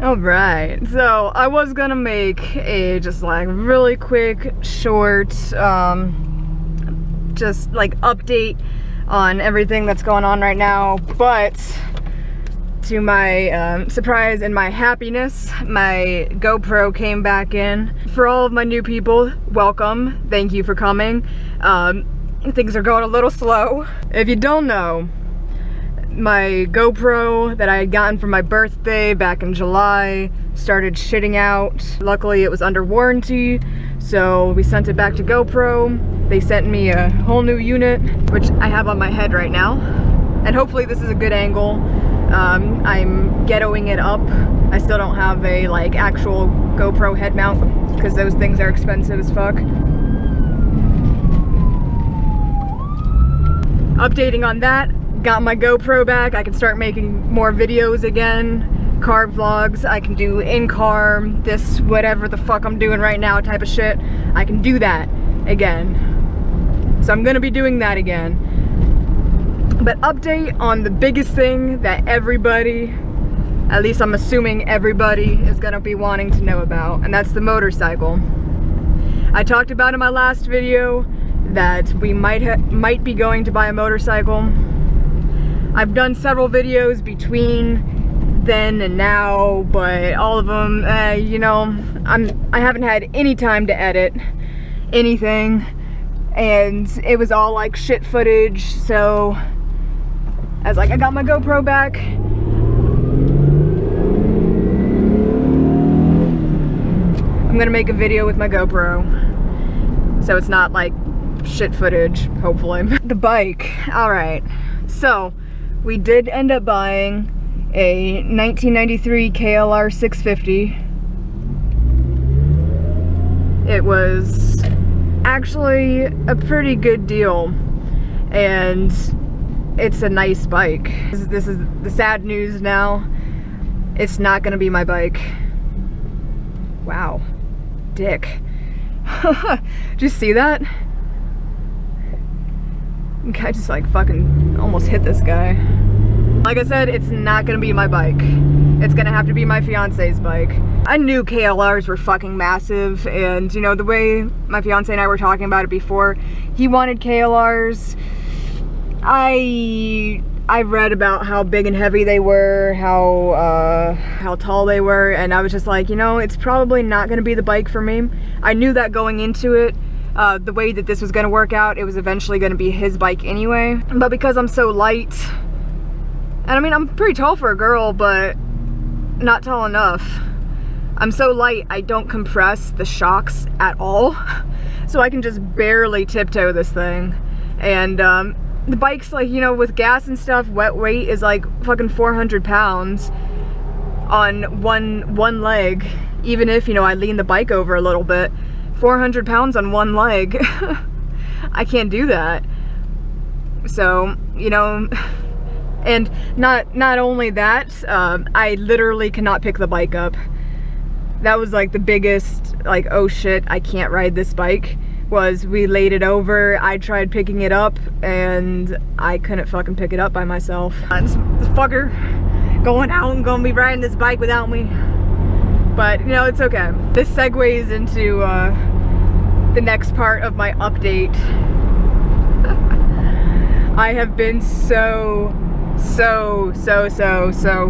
Alright, so I was gonna make a just like really quick, short, just like update on everything that's going on right now, but to my surprise and my happiness, my GoPro came back in. For all of my new people, welcome, thank you for coming. Things are going a little slow. If you don't know, my GoPro that I had gotten for my birthday back in July started shitting out. Luckily it was under warranty, so we sent it back to GoPro. They sent me a whole new unit, which I have on my head right now. And hopefully this is a good angle. I'm ghettoing it up. I still don't have a like actual GoPro head mount because those things are expensive as fuck. Updating on that. Got my GoPro back. I can start making more videos again, car vlogs. I can do in-car, this whatever the fuck I'm doing right now type of shit. I can do that again. So I'm gonna be doing that again. But update on the biggest thing that everybody, at least I'm assuming everybody, is gonna be wanting to know about, and that's the motorcycle. I talked about in my last video that we might be going to buy a motorcycle. I've done several videos between then and now, but all of them, you know, I haven't had any time to edit anything, and it was all like shit footage. So I was like, I got my GoPro back. I'm gonna make a video with my GoPro, so it's not like shit footage, hopefully. The bike, all right. So we did end up buying a 1993 KLR 650. It was actually a pretty good deal, and it's a nice bike. This is the sad news now. It's not gonna be my bike. Wow, dick. Did you see that? I just like fucking almost hit this guy. Like I said, it's not gonna be my bike. It's gonna have to be my fiance's bike. I knew KLRs were fucking massive, and you know, the way my fiance and I were talking about it before, he wanted KLRs. I read about how big and heavy they were, how tall they were, and I was just like, you know, it's probably not gonna be the bike for me. I knew that going into it. The way that this was gonna work out, it was eventually gonna be his bike anyway. But because I'm so light, and I mean, I'm pretty tall for a girl, but not tall enough. I'm so light, I don't compress the shocks at all. So I can just barely tiptoe this thing. And the bike's like, you know, with gas and stuff, wet weight is like fucking 400 pounds on one leg. Even if, you know, I lean the bike over a little bit. 400 pounds on one leg. I can't do that. So, you know, and not only that, I literally cannot pick the bike up. That was like the biggest, like, oh shit, I can't ride this bike, was we laid it over, I tried picking it up, and I couldn't fucking pick it up by myself. This fucker going out and gonna be riding this bike without me. But, you know, it's okay. This segues into the next part of my update. I have been so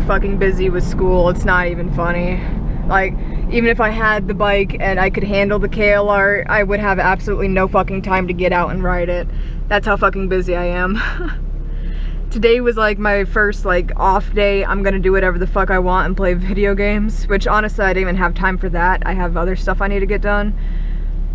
fucking busy with school. It's not even funny. Like, even if I had the bike and I could handle the KLR, I would have absolutely no fucking time to get out and ride it. That's how fucking busy I am. Today was like my first like off day. I'm gonna do whatever the fuck I want and play video games, which honestly I didn't even have time for that. I have other stuff I need to get done,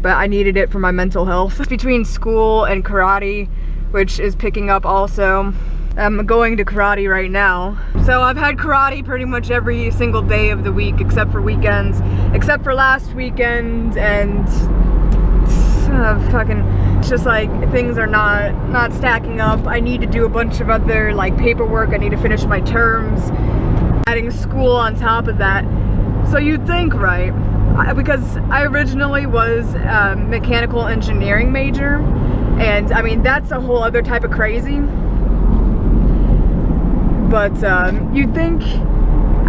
but I needed it for my mental health. Between school and karate, which is picking up also. I'm going to karate right now. So I've had karate pretty much every single day of the week except for weekends, except for last weekend, and fucking, it's just like things are not stacking up. I need to do a bunch of other like paperwork. I need to finish my terms, adding school on top of that. So you'd think, right, because I originally was a mechanical engineering major, and I mean that's a whole other type of crazy. But you'd think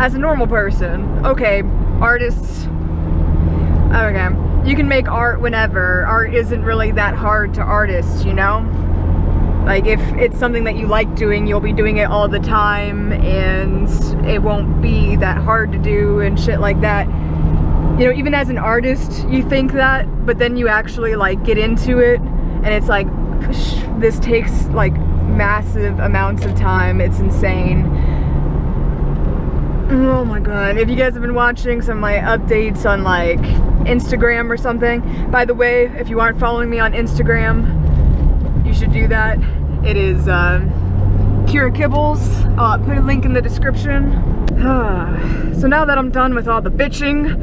as a normal person, okay, artists, okay, you can make art whenever. Art isn't really that hard to artists, you know? Like, if it's something that you like doing, you'll be doing it all the time, and it won't be that hard to do and shit like that. You know, even as an artist, you think that, but then you actually, like, get into it, and it's like, this takes, like, massive amounts of time. It's insane. Oh my god. If you guys have been watching some of my updates on, like, Instagram or something, by the way, if you aren't following me on Instagram, you should do that. It is Kira Kibbles. I'll put a link in the description. So now that I'm done with all the bitching,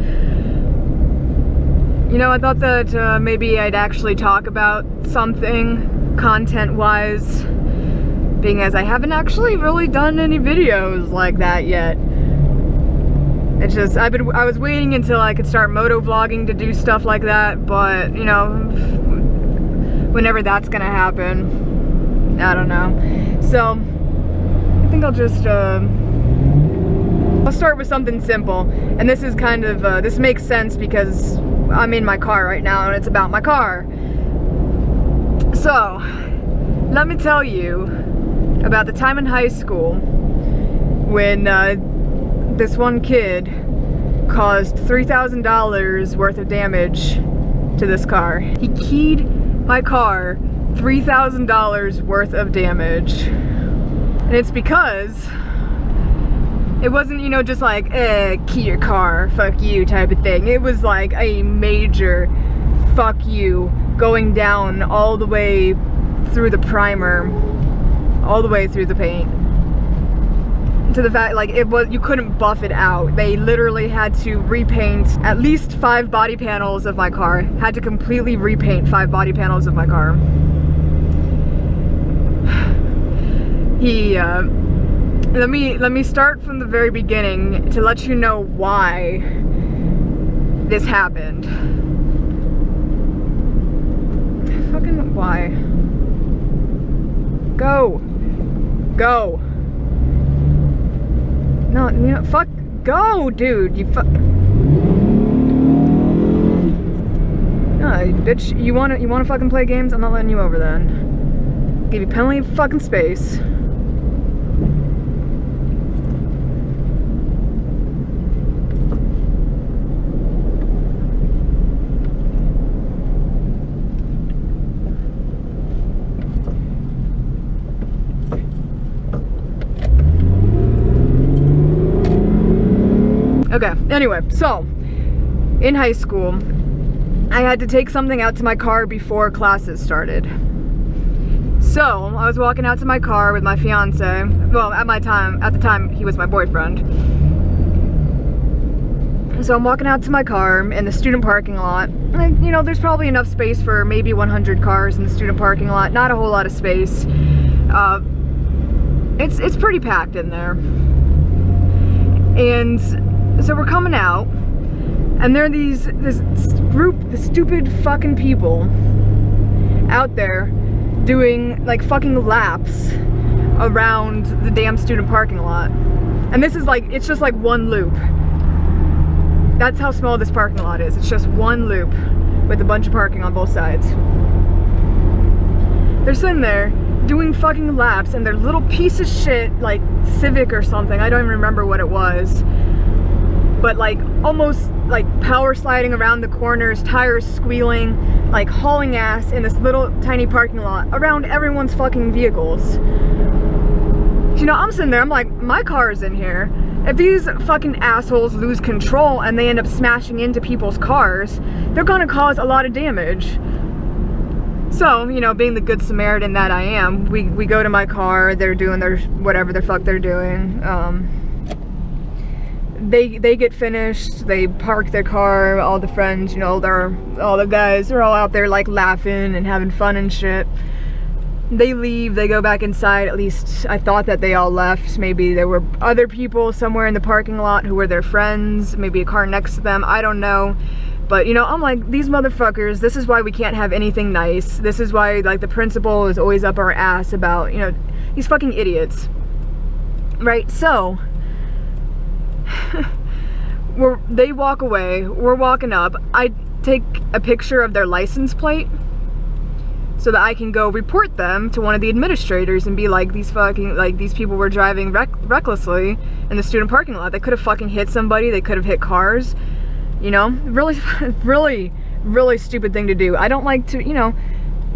you know, I thought that maybe I'd actually talk about something content-wise, being as I haven't actually really done any videos like that yet. It's just, I was waiting until I could start motovlogging to do stuff like that, but, you know, whenever that's gonna happen, I don't know. So, I think I'll just, I'll start with something simple. And this is kind of, this makes sense because I'm in my car right now and it's about my car. So, let me tell you about the time in high school when this one kid caused $3,000 worth of damage to this car. He keyed my car $3,000 worth of damage. And it's because it wasn't, you know, just like, key your car, fuck you type of thing. It was like a major fuck you going down all the way through the primer, all the way through the paint. To the fact, like, you couldn't buff it out. They literally had to repaint at least 5 body panels of my car. Had to completely repaint 5 body panels of my car. He, let me start from the very beginning to let you know why this happened. Fucking why? Go. Go. No, you know, fuck, go, dude, you fuck. No, bitch, you wanna fucking play games? I'm not letting you over then. Give you plenty of fucking space. Okay, anyway, so, in high school, I had to take something out to my car before classes started. So, I was walking out to my car with my fiance, well, at the time, he was my boyfriend. So I'm walking out to my car in the student parking lot. And, you know, there's probably enough space for maybe 100 cars in the student parking lot, not a whole lot of space. It's pretty packed in there. And so we're coming out, and there are this group, the stupid fucking people out there doing like fucking laps around the damn student parking lot. And this is like, it's just like one loop. That's how small this parking lot is. It's just one loop with a bunch of parking on both sides. They're sitting there doing fucking laps in their little piece of shit, like Civic or something. I don't even remember what it was. But like almost like power sliding around the corners, tires squealing, like hauling ass in this little tiny parking lot around everyone's fucking vehicles. You know, I'm sitting there, I'm like, my car is in here. If these fucking assholes lose control and they end up smashing into people's cars, they're gonna cause a lot of damage. So, you know, being the good Samaritan that I am, we go to my car, they're doing their, whatever the fuck they're doing. They get finished, they park their car, all the friends, you know, all the guys, they're all out there like laughing and having fun and shit. They leave, they go back inside. At least I thought that they all left. Maybe there were other people somewhere in the parking lot who were their friends, maybe a car next to them, I don't know. But, you know, I'm like, these motherfuckers, this is why we can't have anything nice. This is why, like, the principal is always up our ass about, you know, these fucking idiots. Right, so They walk away, we're walking up, I take a picture of their license plate so that I can go report them to one of the administrators and be like, these people were driving recklessly in the student parking lot. They could have fucking hit somebody, they could have hit cars, you know? Really stupid thing to do. I don't like to, you know,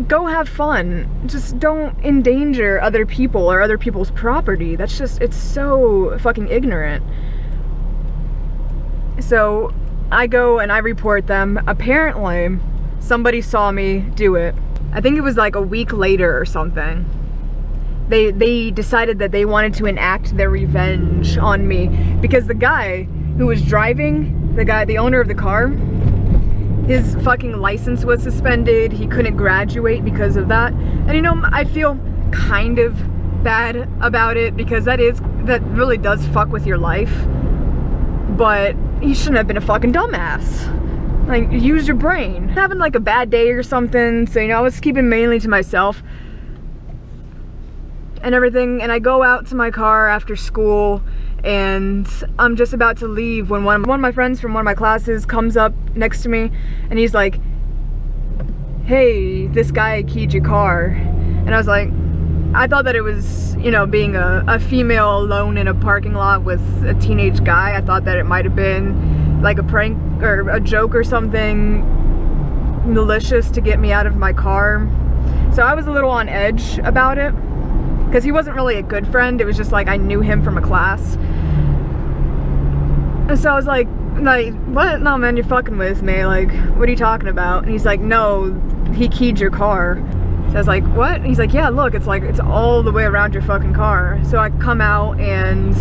go have fun. Just don't endanger other people or other people's property. That's just, it's so fucking ignorant. So I go and I report them. Apparently somebody saw me do it. I think it was like a week later or something. They decided that they wanted to enact their revenge on me because the guy who was driving, the owner of the car, his fucking license was suspended. He couldn't graduate because of that. And you know, I feel kind of bad about it because that really does fuck with your life. But he shouldn't have been a fucking dumbass. Like, use your brain. Having like a bad day or something, so you know, I was keeping mainly to myself and everything, and I go out to my car after school and I'm just about to leave when one of my friends from one of my classes comes up next to me and he's like, hey, this guy keyed your car. And I was like, I thought that it was, you know, being a female alone in a parking lot with a teenage guy. I thought that it might have been like a prank or a joke or something malicious to get me out of my car. So I was a little on edge about it because he wasn't really a good friend. It was just like I knew him from a class. And so I was like, what? No, man, you're fucking with me. Like, what are you talking about? And he's like, no, he keyed your car. So I was like, what? And he's like, yeah, look, it's like, it's all the way around your fucking car. So I come out and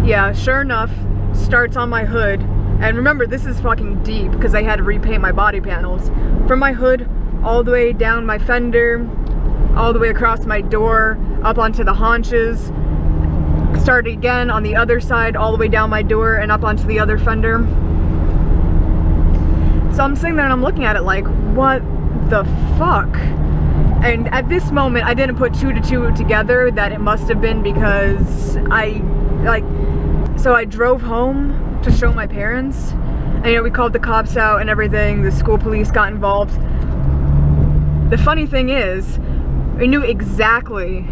yeah, sure enough, starts on my hood. And remember, this is fucking deep because I had to repaint my body panels. From my hood, all the way down my fender, all the way across my door, up onto the haunches. Started again on the other side, all the way down my door and up onto the other fender. So I'm sitting there and I'm looking at it like, what the fuck? And at this moment, I didn't put two to two together that it must have been because so I drove home to show my parents. And you know, we called the cops out and everything, the school police got involved. The funny thing is, we knew exactly,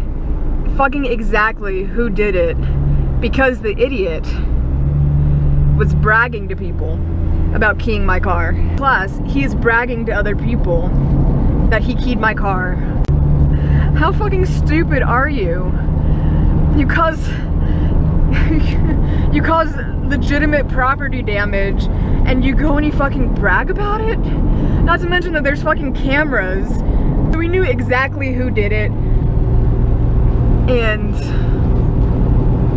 fucking exactly who did it because the idiot was bragging to people about keying my car. Plus, he is bragging to other people that he keyed my car. How fucking stupid are you? You cause legitimate property damage and you go and you fucking brag about it? Not to mention that there's fucking cameras. We knew exactly who did it. And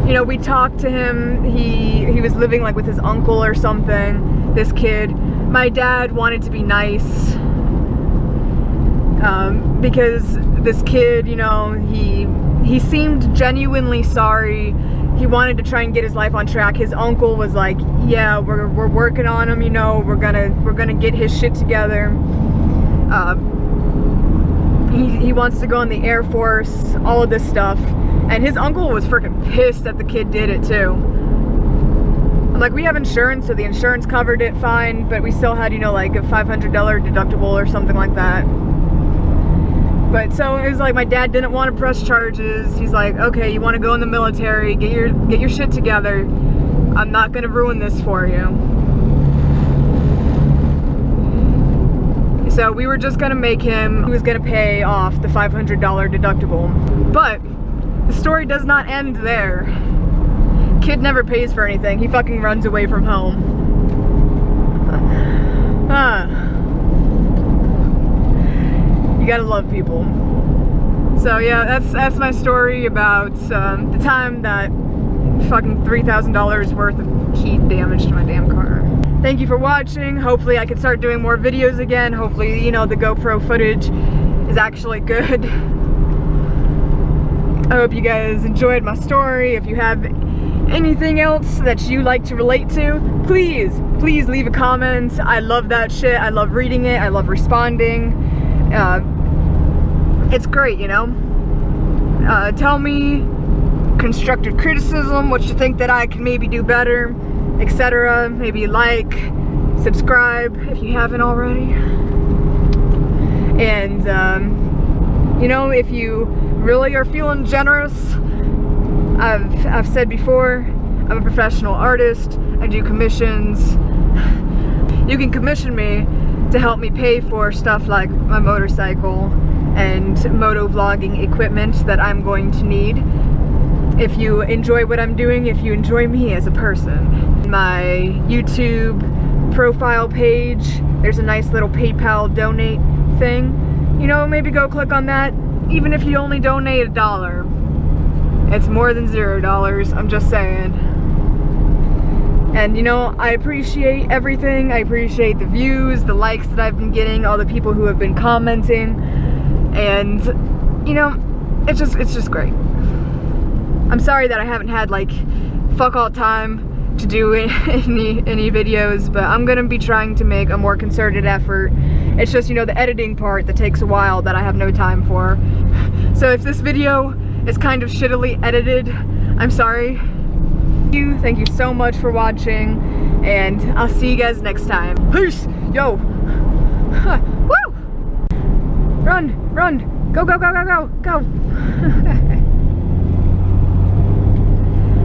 you know, we talked to him. He was living like with his uncle or something, this kid. My dad wanted to be nice because this kid, you know, he seemed genuinely sorry. He wanted to try and get his life on track. His uncle was like, yeah, we're working on him, you know, we're gonna get his shit together. He wants to go in the Air Force, all of this stuff. And his uncle was freaking pissed that the kid did it too. I'm like, we have insurance, so the insurance covered it fine, but we still had, you know, like a $500 deductible or something like that. But so it was like my dad didn't want to press charges. He's like, okay, you want to go in the military, get your shit together. I'm not gonna ruin this for you. So we were just gonna make him, he was gonna pay off the $500 deductible. But the story does not end there. Kid never pays for anything. He fucking runs away from home. You gotta love people. So yeah, that's my story about the time that fucking $3,000 worth of heat damage to my damn car. Thank you for watching. Hopefully I can start doing more videos again. Hopefully, you know, the GoPro footage is actually good. I hope you guys enjoyed my story. If you have anything else that you like to relate to, please leave a comment. I love that shit. I love reading it. I love responding. It's great, you know? Tell me constructive criticism, what you think that I can maybe do better. etc. Maybe like, subscribe if you haven't already. And you know, if you really are feeling generous, I've said before, I'm a professional artist. I do commissions. You can commission me to help me pay for stuff like my motorcycle and motovlogging equipment that I'm going to need. If you enjoy what I'm doing, if you enjoy me as a person. My YouTube profile page, there's a nice little PayPal donate thing. You know, maybe go click on that, even if you only donate $1. It's more than $0, I'm just saying. And you know, I appreciate everything. I appreciate the views, the likes that I've been getting, all the people who have been commenting, and you know, it's just great. I'm sorry that I haven't had like fuck all time to do any videos, but I'm gonna be trying to make a more concerted effort. It's just, you know, the editing part that takes a while that I have no time for. So if this video is kind of shittily edited, I'm sorry. Thank you so much for watching, and I'll see you guys next time. Peace! Yo! Woo! Run! Run! Go, go, go, go, go! Go!